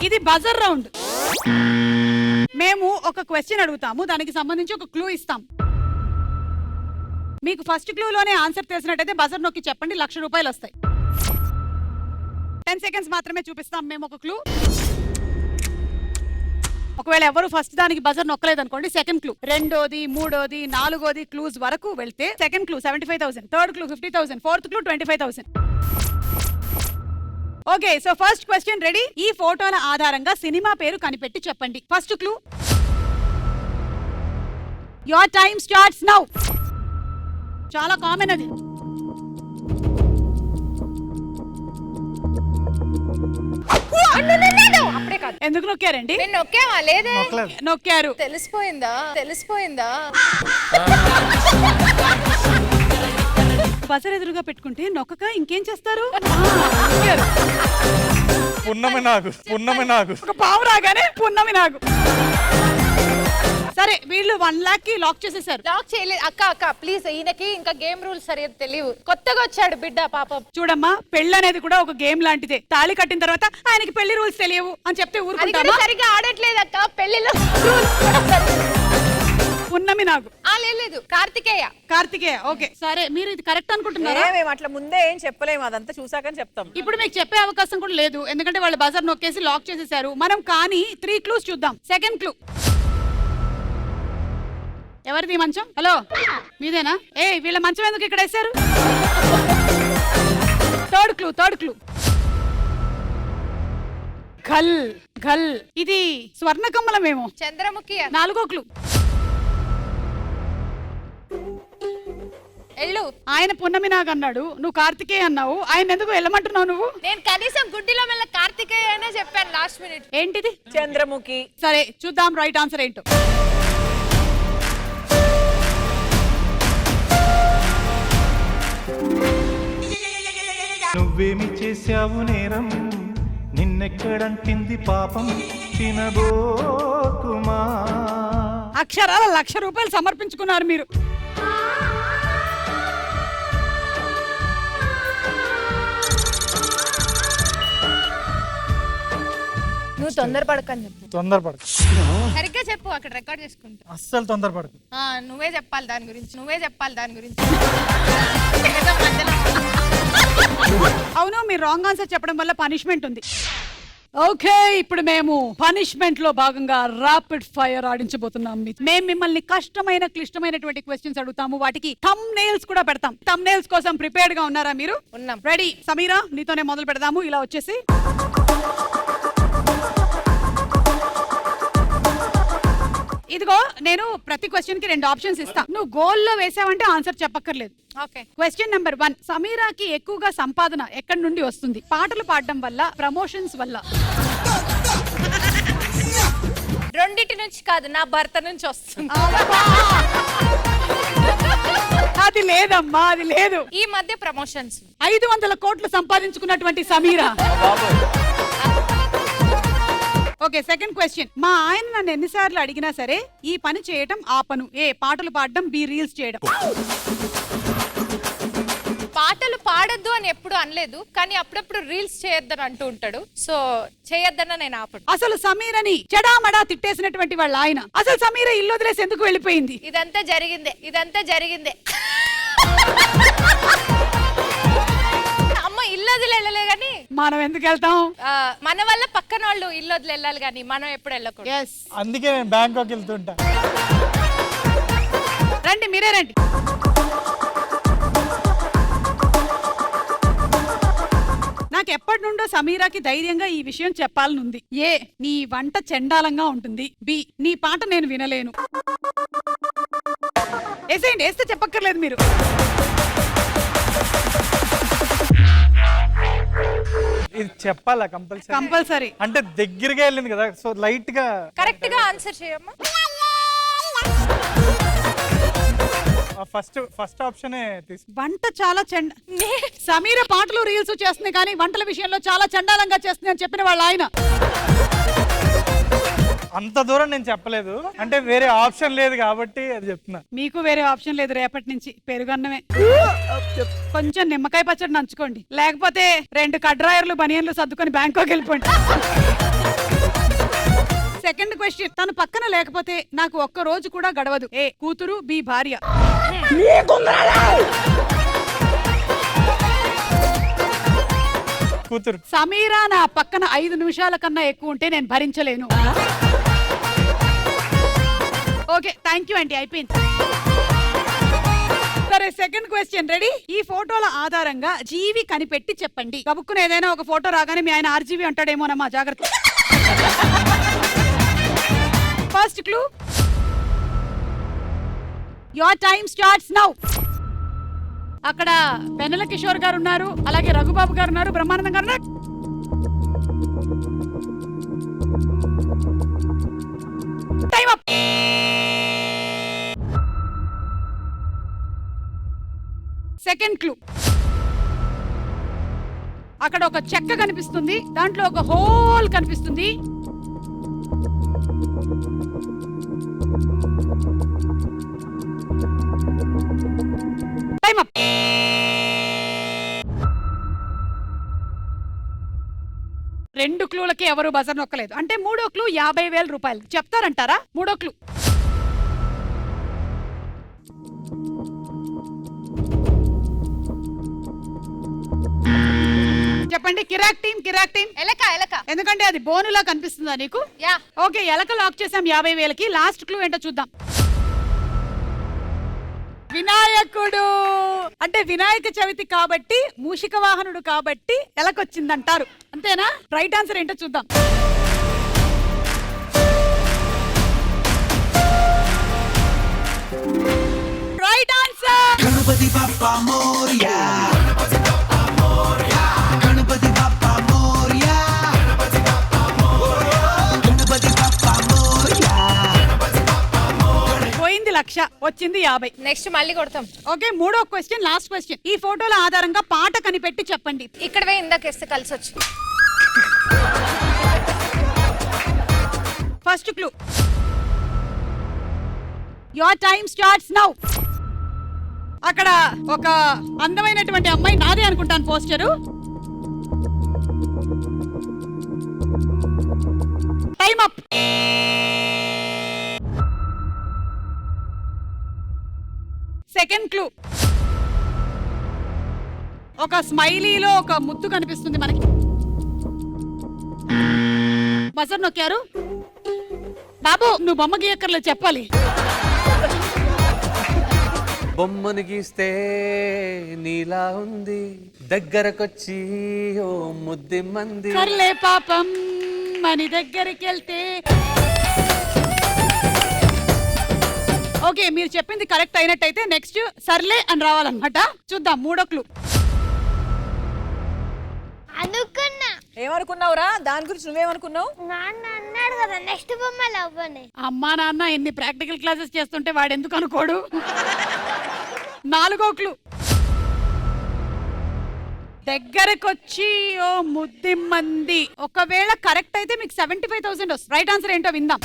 ఇది buzzer round. మేము ఒక క్వశ్చన్ అడుగుతాము, దానికి సంబంధించి ఒక క్లూ ఇస్తాం. మీకు ఫస్ట్ క్లూలోనే ఆన్సర్ తెలిసినట్టయితే బజర్ నొక్కి చెప్పండి, 1,00,000 రూపాయలు వస్తాయి. 10 సెకండ్స్ మాత్రమే చూపిస్తాం మేము ఒక క్లూ. ఒకవేళ ఎవరు ఫస్ట్ దానికి బజర్ నొక్కలేదు అనుకోండి, సెకండ్ క్లూ, రెండోది, మూడోది, నాలుగోది క్లూస్ వరకు వెళ్తే second clue 75,000, third clue 50,000, fourth clue 25,000. Okay, so first question ready. ఈ ఫోటోల ఆధారంగా సినిమా పేరు కనిపెట్టి చెప్పండి. First clue, your time starts now. చాలా కామన్ అది. అప్పుడే కాదు. ఎందుకు నొక్కారండి? నేను నొక్కావా? లేదే. నొక్కారు. తెలిసిపోయిందా? బజర్ ఎదురుగా పెట్టుకుంటే నొక్కక ఇంకేం చేస్తారు? పున్నమి నాగు. ఒక పావు రాగానే పున్నమి నాగు. సరే, వీళ్ళు 1,00,000 కి లాక్ చేసేసారు. లాక్ చేయలేదు అక్క ప్లీజ్. ఈయనకి ఇంకా గేమ్ రూల్స్ సరిగ్గా తెలియవు. కొత్తగా వచ్చాడు బిడ్డ పాపం. చూడమ్మా, పెళ్లి అనేది కూడా ఒక గేమ్ లాంటిదే. తాళి కట్టిన తర్వాత ఆయనకి పెళ్లి రూల్స్ తెలియవు అని చెప్తే ఊరుకుంటామా? సరిగ్గా ఆడట్లేదు అక్క పెళ్లిలో. పున్నమి నాగు. లేదు, కార్తికేయ. ఓకే, సరే, మీరు ఇది కరెక్ట్ అనుకుంటున్నారా? మేము అట్లా ముందే ఏం చెప్పలేము, అదంతా చూసాకని చెప్తాం. ఇప్పుడు మీకు చెప్పే అవకాశం కూడా లేదు, ఎందుకంటే వాళ్ళు బజర్ నొక్కేసి లాక్ చేసేసారు. మనం కానీ 3 క్లూస్ చూద్దాం. సెకండ్ క్లూ, ఎవరిది మంచం? హలో, మీదేనా? వీళ్ళ మంచం ఎందుకు ఇక్కడ వేశారు? థర్డ్ క్లూ, ఘల్. ఇది స్వర్ణ కమలమేమో. చంద్రముఖి. నాలుగో క్లూ, ఎల్లు. ఆయన పున్నమి నాగ్ అన్నాడు, నువ్వు కార్తికేయ అన్నావు. ఆయన ఎందుకు వెళ్ళమంటున్నావు నువ్వు? నేను కనీసం గుడ్డిలో మళ్ళీ కార్తికేయ అనే చెప్పాను లాస్ట్ మినిట్. ఏంటిది? చంద్రముఖి. సరే, చూద్దాం రైట్ ఆన్సర్ ఏంటో. నువ్వేమి చేశావు నేరం, నిన్నెక్కడంటింది పాపం, తినబోకుమా. అక్షరాల 1,00,000 రూపాయలు సమర్పించుకున్నారు మీరు. నువ్వు తొందరపడకని చెప్పు. తొందరపడకు, సరిగ్గా చెప్పు, అక్కడ రికార్డ్ చేసుకుంటా. అస్సలు తొందరపడకు. నువ్వే చెప్పాలి దాని గురించి. అవును, మీరు రాంగ్ ఆన్సర్ చెప్పడం వల్ల పనిష్మెంట్ ఉంది. ఓకే, ఇప్పుడు మేము పనిష్మెంట్ లో భాగంగా రాపిడ్ ఫైర్ ఆడించబోతున్నాం. మేము మిమ్మల్ని కష్టమైన క్లిష్టమైనటువంటి క్వశ్చన్స్ అడుగుతాము, వాటికి థంబ్ నెయిల్స్ కూడా పెడతాం. థంబ్ నెయిల్స్ కోసం ప్రిపేర్డ్ గా ఉన్నారా మీరు? ఉన్నాం. రెడీ? సమీరా, నీతోనే మొదలు పెడదాము. ఇలా వచ్చేసి ఇదిగో, నేను ప్రతి క్వశ్చన్ కి 2 ఆప్షన్స్ ఇస్తా. నువ్వు గోల్లో వేసావంటే ఆన్సర్ చెప్పక్కర్లేదు. ఓకే. క్వశ్చన్ నెంబర్ 1, సమీరాకి ఎక్కువగా సంపాదన ఎక్కడి నుండి వస్తుంది? పాటలు పాడడం వల్ల, ప్రమోషన్స్ వల్ల? రెండిటి నుంచి కాదు, నా భర్త నుంచి వస్తుంది. అది లేదమ్మా, అది లేదు. ఈ మధ్య ప్రమోషన్స్ 500 కోట్లు సంపాదించుకున్నటువంటి సమీరా. ఓకే, సెకండ్ క్వశ్చన్, మా ఆయన నన్ను ఎన్నిసార్లు అడిగినా సరే ఈ పని చేయటం ఆపను. ఏ, పాటలు పాడడం, బి, రీల్స్ చేయడం. పాటలు పాడొద్దు అని ఎప్పుడు అనలేదు, కానీ అప్పుడప్పుడు రీల్స్ చేయొద్దని అంటూ ఉంటాడు. సో చేయొద్దన్న నేను ఆపడు. అసలు సమీరని చెడామడా తిట్టేసినటువంటి వాళ్ళ ఆయన, అసలు సమీర ఇల్లు వదిలేసి ఎందుకు వెళ్ళిపోయింది? ఇదంతా జరిగిందే. అమ్మ ఇల్లు వదిలి వెళ్ళలే గాని మనం ఎందుకు వెళ్తాం? మన వల్ల పక్కన వాళ్ళు ఇల్లు వదిలి వెళ్ళాలి గాని మనం ఎప్పుడు వెళ్ళకూడదు. అందుకే నేను బ్యాంకాక్ వెళ్తుంటా. రండి, మీరే రండి. నాకు ఎప్పటి నుండో సమీరాకి ధైర్యంగా ఈ విషయం చెప్పాలనుంది. ఏ, నీ వంట చెండాలంగా ఉంటుంది. బి, నీ పాట నేను వినలేను. వేసేయండి, వేస్తే చెప్పక్కర్లేదు మీరు. ఇది చెప్పాలా? కంపల్సరీ. అంటే దగ్గరగా వెళ్ళింది కదా, సో లైట్ గా కరెక్ట్ గా ఆన్సర్ చేయమ్మా. ఫస్ట్ ఆప్షనే తీసుకు. వంట చాలా సమీర పాటలు రీల్స్ చేస్తుంది కానీ వంటల విషయంలో చాలా చండాలంగా చేస్తుంది అని చెప్పిన వాళ్ళ ఆయన. అంత దూరం నేను చెప్పలేదు, అంటే వేరే ఆప్షన్ లేదు కాబట్టి అది చెప్తున్నా. మీకు వేరే ఆప్షన్ లేదు, రేపటి నుంచి పెరుగన్నమే. కొంచెం నిమ్మకాయ పచ్చడి నంచుకోండి, లేకపోతే 2 కడ్రాయర్లు బనియన్లు సర్దుకొని బ్యాంకాక్ వెళ్ళిపోండి. సెకండ్ క్వశ్చన్, తను పక్కన లేకపోతే నాకు ఒక్క రోజు కూడా గడవదు. ఏ కూతురు, బి భార్య. కూతురు. సమీరా నా పక్కన 5 నిమిషాల కన్నా ఎక్కువ ఉంటే నేను భరించలేను. ఓకే, థ్యాంక్ యూ అండి, అయిపోయింది. సరే, సెకండ్ క్వశ్చన్ రెడీ. ఈ ఫోటోల ఆధారంగా జీవి కనిపెట్టి చెప్పండి. కబుక్కుని ఏదైనా ఒక ఫోటో రాగానే మీ ఆయన ఆర్జీవి అంటాడేమోనమ్మా, జాగ్రత్త. First clue, your time starts now. అక్కడ పెన్నెల కిషోర్ గారు ఉన్నారు, అలాగే రఘుబాబు గారు ఉన్నారు, బ్రహ్మానందం గారు ఉన్నారు. Time up. సెకండ్ క్లూ, అక్కడ ఒక చెక్క కనిపిస్తుంది, దాంట్లో ఒక హోల్ కనిపిస్తుంది. Time up. రెండు క్లూలకి ఎవరు బజర్ నొక్కలేదు, అంటే మూడో క్లూ 50,000 రూపాయలు. చెప్తారంటారా మూడో క్లూ? చెప్పండి. కిరాక్ టీం, కిరాక్ టీం. ఎలక ఎలక. ఎందుకంటే అది బోనులా కనిపిస్తుందా నీకు? యా. ఓకే, ఎలక లాక్ చేసాం 50,000కి. లాస్ట్ క్లూ ఏంటో చూద్దాం. వినాయకుడు. అంటే వినాయక చవితి కాబట్టి, మూషిక వాహనుడు కాబట్టి ఎలకొచ్చిందంటారు, అంతేనా? రైట్ ఆన్సర్ ఏంటో చూద్దాం. Right answer. గణపతి బప్పా మోరియా, గణపతి బప్పా మోరియా, గణపతి బప్పా మోరియా, గణపతి బప్పా మోరియా, గణపతి బప్పా మోరియా, గణపతి బప్పా మోరియా. పోయింది 1,00,000, వచ్చింది 50. నెక్స్ట్ మళ్ళీ కొడతాం. ఓకే, మూడో క్వశ్చన్, లాస్ట్ క్వశ్చన్. ఈ ఫోటోల ఆధారంగా పాట కనిపెట్టి చెప్పండి. ఇక్కడ ఇందాకేస్తే కలిసి వచ్చి. First clue, your time starts now. అక్కడ ఒక అందమైనటువంటి అమ్మాయి, నాదే అనుకుంటాను poster. Time up. Second clue, ఒక స్మైలీలో ఒక ముద్దు కనిపిస్తుంది మనకి. బజర్ నొక్కారు బాబు, నువ్వు బొమ్మ గీయక్కర్లేదు, చెప్పాలి. బొమ్మను గీస్తే నీలా ఉంది, దగ్గరకొచ్చి ఓ ముద్దిమ్మంది. సర్లే పాపం మని దగ్గరికి వెళ్తే. ఓకే, మీరు చెప్పింది కరెక్ట్ అయినట్టయితే నెక్స్ట్ సర్లే అని రావాలన్నమాట. చూద్దాం మూడో క్లూ. అనుకున్నా. ఏమనుకున్నావురా? దాని గురించి నువ్వేమనుకున్నావు? నాన్న అన్నాడు కదా నెక్స్ట్ బొమ్మ లవ్ అని. అమ్మా నాన్న ఎన్ని ప్రాక్టికల్ క్లాసెస్ చేస్తుంటే వాడు ఎందుకు అనుకోడు. నాలుగో క్లూ, దగ్గరకొచ్చి ఓ ముద్దిమ్మంది. ఒకవేళ కరెక్ట్ అయితే మీకు 75,000 వస్తుంది. రైట్ ఆన్సర్ ఏంటో విందాం.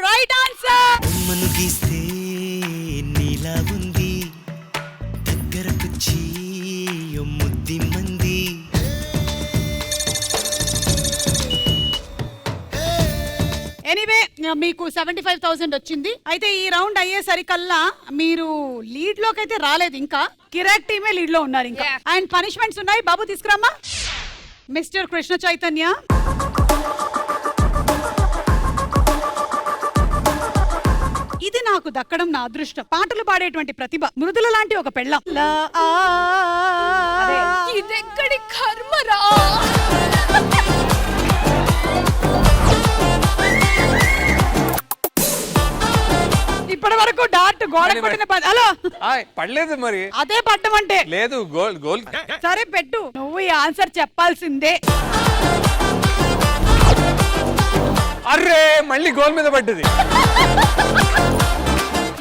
Right answer. బొమ్మను గీస్తే నీలా ఉంది, దగ్గరకొచ్చి ఓ ముద్దిమ్మంది. ఎనీవే మీకు 75,000 వచ్చింది. అయితే ఈ రౌండ్ అయ్యేసరికల్లా మీరు లీడ్ లోకి అయితే రాలేదు, ఇంకా కిరాక్ టీమే లీడ్ లో ఉన్నారు ఇంకా. అండ్ పనిష్మెంట్స్ ఉన్నాయి. బాబు తీసుకురామ్మా. మిస్టర్ కృష్ణ చైతన్య, ఇది నాకు దక్కడం నా అదృష్టం. పాటలు పాడేటువంటి ప్రతిభ, మృదుల లాంటి ఒక పెళ్ళం. ఇదెక్కడి కర్మరా. ఇప్పటి వరకు డాట్ గోడ కొట్టిన హలో పడలేదు మరి. అదే పడ్డం అంటే లేదు, గోల్ గోల్. సరే పెట్టు, నువ్వు ఈ ఆన్సర్ చెప్పాల్సిందే. అర్రే మళ్ళీ గోల్ మీద పడ్డది.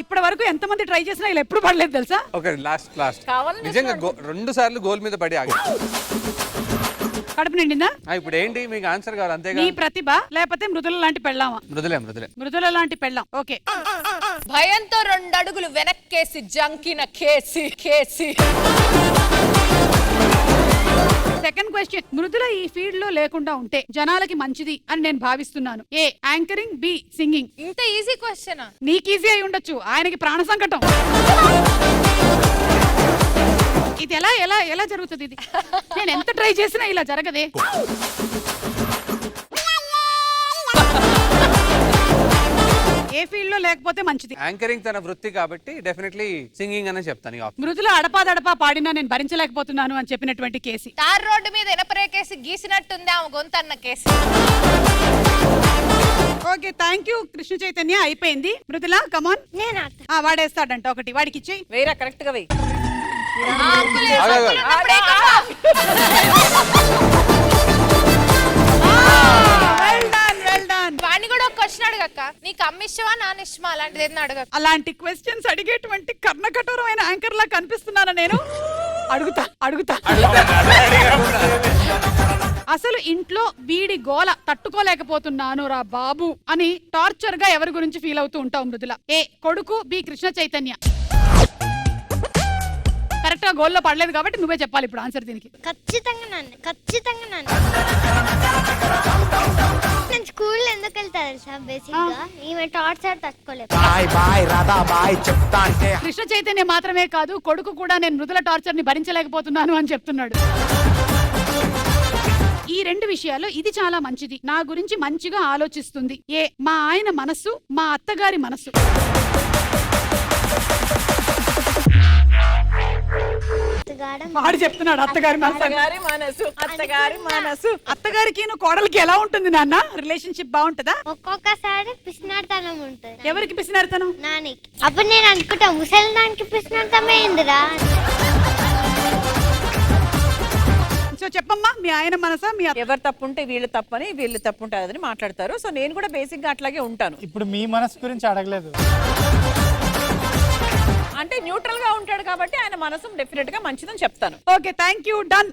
ఇప్పటి వరకు ఎంత మంది ట్రై చేసినా ఇలా ఎప్పుడు పడలేదు తెలుసా. ఓకే, లాస్ట్ లాస్ట్ కావాలని నిజంగా 2 సార్లు గోల్ మీద పడి ఆగి. కడుపు నిండిందా? ఇప్పుడు ఏంటి మీకు ఆన్సర్ కావాలి అంతేగా. నీ ప్రతిభ లేకపోతే మృదుల లాంటి పెళ్ళామా? మృదులే మృదులే. మృదుల లాంటి పెళ్ళాం. ఓకే, భయంతో 2 అడుగులు వెనక్కేసి జంకిన కేసి కేసి. సెకండ్ క్వశ్చన్, మృదుల ఈ ఫీల్డ్ లో లేకుండా ఉంటే జనాలకి మంచిది అని నేను భావిస్తున్నాను. ఏ యాంకరింగ్, బి సింగింగ్. ఇంత ఈజీ క్వశ్చన్. నీకు ఈజీ అయి ఉండొచ్చు, ఆయనకి ప్రాణ సంకటం. ఇది ఎలా ఎలా ఎలా జరుగుతుంది? ఇది నేను ఎంత ట్రై చేసినా ఇలా జరగదే. ఏ ఫీల్డ్ లో లేకపోతే మంచిది. యాంకరింగ్ తన వృత్తి కాబట్టి డెఫినెట్లీ సింగింగ్ అనే చెప్తాను. ఈ option. మృదుల అడపాదడపా పాడినా నేను భరించలేకపోతున్నాను అని చెప్పినటువంటి కేసి. తార్ రోడ్డు మీద ఎనపరేకేసి గీసినట్టుంది ఆమె గొంతన్న కేసు. Okay, thank you Krishna Chaitanya. అయిపోయింది. మృదుల కమాన్. నేను ఆడతా. వాడేస్తాడంట ఒకటి, వాడికి ఇచ్చేయి. వేరా కరెక్ట్ గా వెయ్యి. వాడిని కూడా ఒక క్వశ్చన్ అడగక్క, నీకు అమ్మ ఇష్టమా నాన్న ఇష్టమా అలాంటిది ఏదైనా అడగక్క. అలాంటి క్వశ్చన్స్ అడిగేటువంటి కర్ణకఠోరమైన యాంకర్ లా కనిపిస్తున్నానా నేను? అడుగుతా అడుగుతా. అసలు ఇంట్లో వీడి గోల తట్టుకోలేకపోతున్నాను రా బాబు అని టార్చర్ గా ఎవరి గురించి ఫీల్ అవుతూ ఉంటావు మృదుల? ఏ కొడుకు, బి కృష్ణ చైతన్య. కరెక్ట్ గా గోల్లో పడలేదు కాబట్టి నువ్వే చెప్పాలి ఇప్పుడు ఆన్సర్ దీనికి. ఖచ్చితంగా నాన్న, ఖచ్చితంగా నాన్న. నేను స్కూల్ ఎందుకు వెళ్తా తెలుసా? బేసిక్ గా ఈమె టార్చర్ తట్టుకోలేదు. కృష్ణ చైతన్య మాత్రమే కాదు, కొడుకు కూడా నేను మృదుల టార్చర్ ని భరించలేకపోతున్నాను అని చెప్తున్నాడు. ఈ రెండు విషయాలు ఇది చాలా మంచిది, నా గురించి మంచిగా ఆలోచిస్తుంది. ఏ మా ఆయన మనస్సు, మా అత్తగారి మనస్సు. వాడు చెప్తున్నాడు అత్తగారి మనసు. అత్తగారి మనసు, అత్తగారి మనసు. అత్తగారికి కోడలికి ఎలా ఉంటుంది నాన్న రిలేషన్షిప్? బాగుంటదా? ఒక్కొక్కసారి పిసినాడతనం ఉంటుంది. ఎవరికి పిసినారుతనం? నానికి. అప్పుడు నేను అనుకుంటా ముసలి దానికి పిసినాడతమే ఏందిరా. సో చెప్పమ్మా, మీ ఆయన మనసా మీ ఎవరు తప్పు ఉంటే వీళ్ళు తప్పని, వీళ్ళు తప్పు ఉంటే అదని మాట్లాడతారు. సో నేను కూడా బేసిక్ గా అట్లాగే ఉంటాను. ఇప్పుడు మీ మనసు గురించి అడగలేదు. అంటే న్యూట్రల్ గా ఉంటాడు కాబట్టి ఆయన మనసు డెఫినెట్ గా మంచిదని చెప్తాను. Okay, thank you, done.